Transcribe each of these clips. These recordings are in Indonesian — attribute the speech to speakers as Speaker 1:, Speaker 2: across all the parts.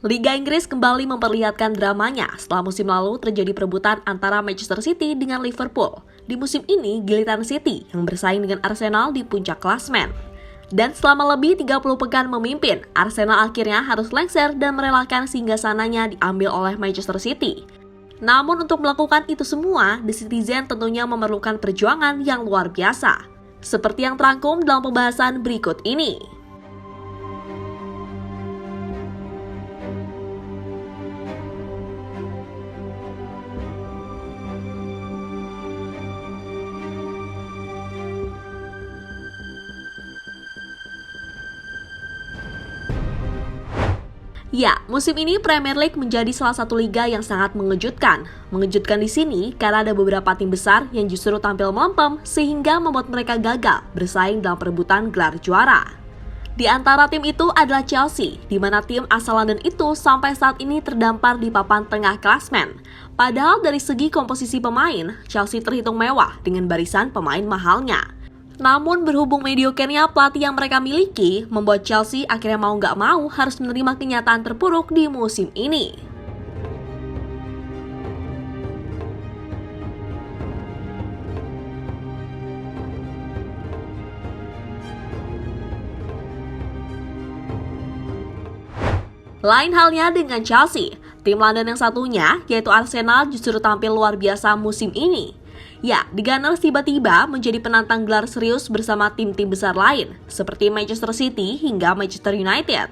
Speaker 1: Liga Inggris kembali memperlihatkan dramanya setelah musim lalu terjadi perebutan antara Manchester City dengan Liverpool. Di musim ini, giliran City yang bersaing dengan Arsenal di puncak klasmen. Dan selama lebih 30 pekan memimpin, Arsenal akhirnya harus lengser dan merelakan singgasananya diambil oleh Manchester City. Namun untuk melakukan itu semua, The Citizen tentunya memerlukan perjuangan yang luar biasa. Seperti yang terangkum dalam pembahasan berikut ini. Ya, musim ini Premier League menjadi salah satu liga yang sangat mengejutkan. Mengejutkan di sini karena ada beberapa tim besar yang justru tampil melempem sehingga membuat mereka gagal bersaing dalam perebutan gelar juara. Di antara tim itu adalah Chelsea, di mana tim asal London itu sampai saat ini terdampar di papan tengah klasmen. Padahal dari segi komposisi pemain, Chelsea terhitung mewah dengan barisan pemain mahalnya. Namun berhubung mediokernya pelatih yang mereka miliki, membuat Chelsea akhirnya mau nggak mau harus menerima kenyataan terpuruk di musim ini. Lain halnya dengan Chelsea, tim London yang satunya yaitu Arsenal justru tampil luar biasa musim ini. Ya, The Gunners tiba-tiba menjadi penantang gelar serius bersama tim-tim besar lain, seperti Manchester City hingga Manchester United.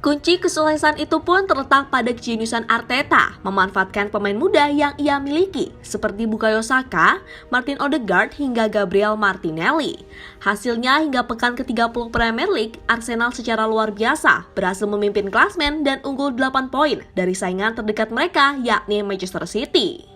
Speaker 1: Kunci kesuksesan itu pun terletak pada kejeniusan Arteta, memanfaatkan pemain muda yang ia miliki, seperti Bukayo Saka, Martin Odegaard hingga Gabriel Martinelli. Hasilnya hingga pekan ke-30 Premier League, Arsenal secara luar biasa berhasil memimpin klasmen dan unggul 8 poin dari saingan terdekat mereka, yakni Manchester City.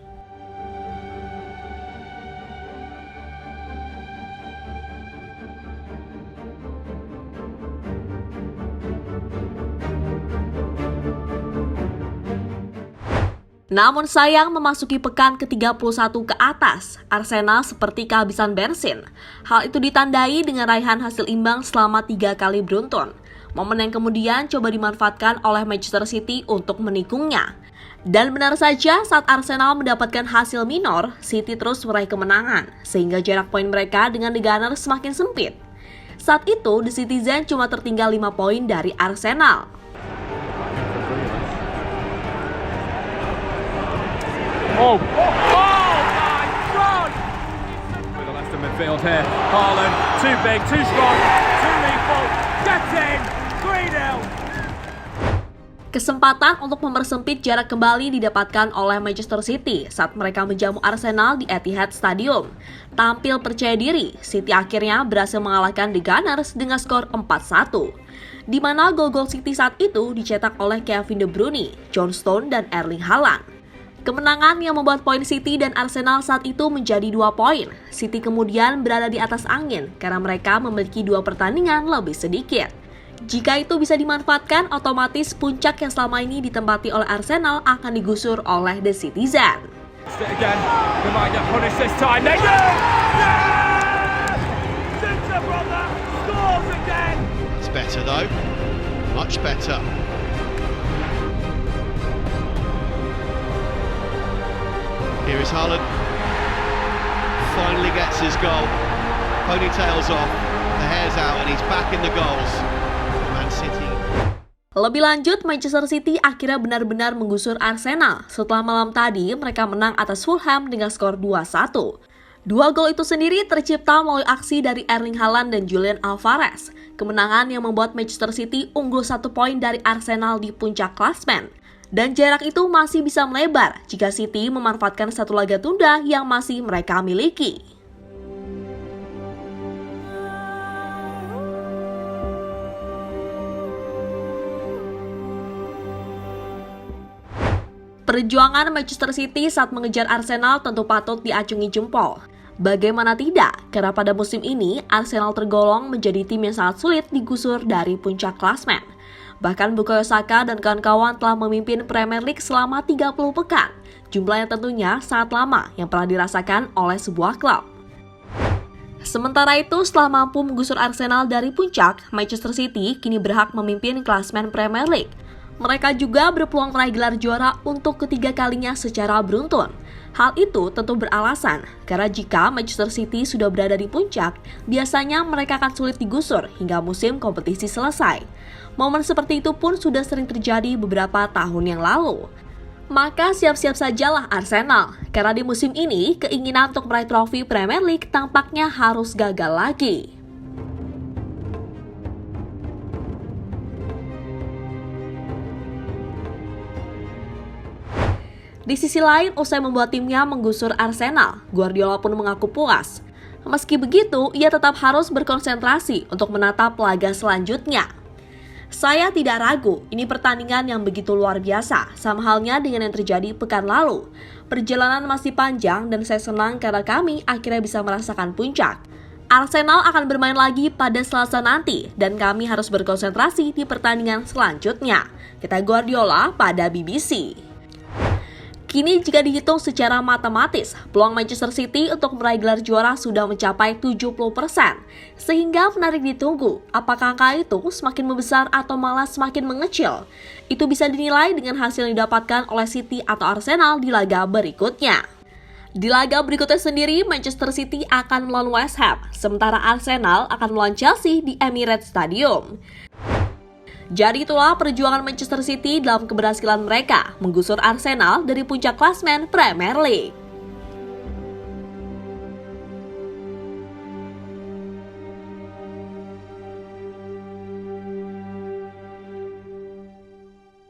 Speaker 1: Namun sayang memasuki pekan ke-31 ke atas, Arsenal seperti kehabisan bensin. Hal itu ditandai dengan raihan hasil imbang selama 3 kali beruntun. Momen yang kemudian coba dimanfaatkan oleh Manchester City untuk menikungnya. Dan benar saja saat Arsenal mendapatkan hasil minor, City terus meraih kemenangan, sehingga jarak poin mereka dengan The Gunners semakin sempit. Saat itu, The Citizen cuma tertinggal 5 poin dari Arsenal.
Speaker 2: Oh my God! With the Leicester midfield here, Haaland, too big, too strong, too lethal, gets in, 3-0.
Speaker 1: Kesempatan untuk mempersempit jarak kembali didapatkan oleh Manchester City saat mereka menjamu Arsenal di Etihad Stadium. Tampil percaya diri, City akhirnya berhasil mengalahkan The Gunners dengan skor 4-1. Di mana gol-gol City saat itu dicetak oleh Kevin De Bruyne, John Stones, dan Erling Haaland. Kemenangan yang membuat poin City dan Arsenal saat itu menjadi 2 poin. City kemudian berada di atas angin karena mereka memiliki 2 pertandingan lebih sedikit. Jika itu bisa dimanfaatkan, otomatis puncak yang selama ini ditempati oleh Arsenal akan digusur oleh The Citizen.
Speaker 3: It's better though, much better. Here is Haaland, finally gets his goal, ponytails off, the hair's out and he's back in the goals. Man City.
Speaker 1: Lebih lanjut, Manchester City akhirnya benar-benar menggusur Arsenal setelah malam tadi mereka menang atas Fulham dengan skor 2-1. 2 gol itu sendiri tercipta melalui aksi dari Erling Haaland dan Julian Alvarez. Kemenangan yang membuat Manchester City unggul 1 poin dari Arsenal di puncak klasmen. Dan jarak itu masih bisa melebar jika City memanfaatkan satu laga tunda yang masih mereka miliki. Perjuangan Manchester City saat mengejar Arsenal tentu patut diacungi jempol. Bagaimana tidak, karena pada musim ini Arsenal tergolong menjadi tim yang sangat sulit digusur dari puncak klasmen. Bahkan Bukayo Saka dan kawan-kawan telah memimpin Premier League selama 30 pekan. Jumlah yang tentunya sangat lama yang pernah dirasakan oleh sebuah klub. Sementara itu, setelah mampu menggusur Arsenal dari puncak, Manchester City kini berhak memimpin klasmen Premier League. Mereka juga berpeluang meraih gelar juara untuk ketiga kalinya secara beruntun. Hal itu tentu beralasan, karena jika Manchester City sudah berada di puncak, biasanya mereka akan sulit digusur hingga musim kompetisi selesai. Momen seperti itu pun sudah sering terjadi beberapa tahun yang lalu. Maka siap-siap sajalah Arsenal, karena di musim ini keinginan untuk meraih trofi Premier League tampaknya harus gagal lagi. Di sisi lain, usai membuat timnya menggusur Arsenal, Guardiola pun mengaku puas. Meski begitu, ia tetap harus berkonsentrasi untuk menatap laga selanjutnya. Saya tidak ragu, ini pertandingan yang begitu luar biasa, sama halnya dengan yang terjadi pekan lalu. Perjalanan masih panjang dan saya senang karena kami akhirnya bisa merasakan puncak. Arsenal akan bermain lagi pada Selasa nanti dan kami harus berkonsentrasi di pertandingan selanjutnya, kata Guardiola pada BBC. Kini jika dihitung secara matematis, peluang Manchester City untuk meraih gelar juara sudah mencapai 70%. Sehingga menarik ditunggu, apakah angka itu semakin membesar atau malah semakin mengecil? Itu bisa dinilai dengan hasil yang didapatkan oleh City atau Arsenal di laga berikutnya. Di laga berikutnya sendiri, Manchester City akan melawan West Ham, sementara Arsenal akan melawan Chelsea di Emirates Stadium. Jadi itulah perjuangan Manchester City dalam keberhasilan mereka menggusur Arsenal dari puncak klasemen Premier League.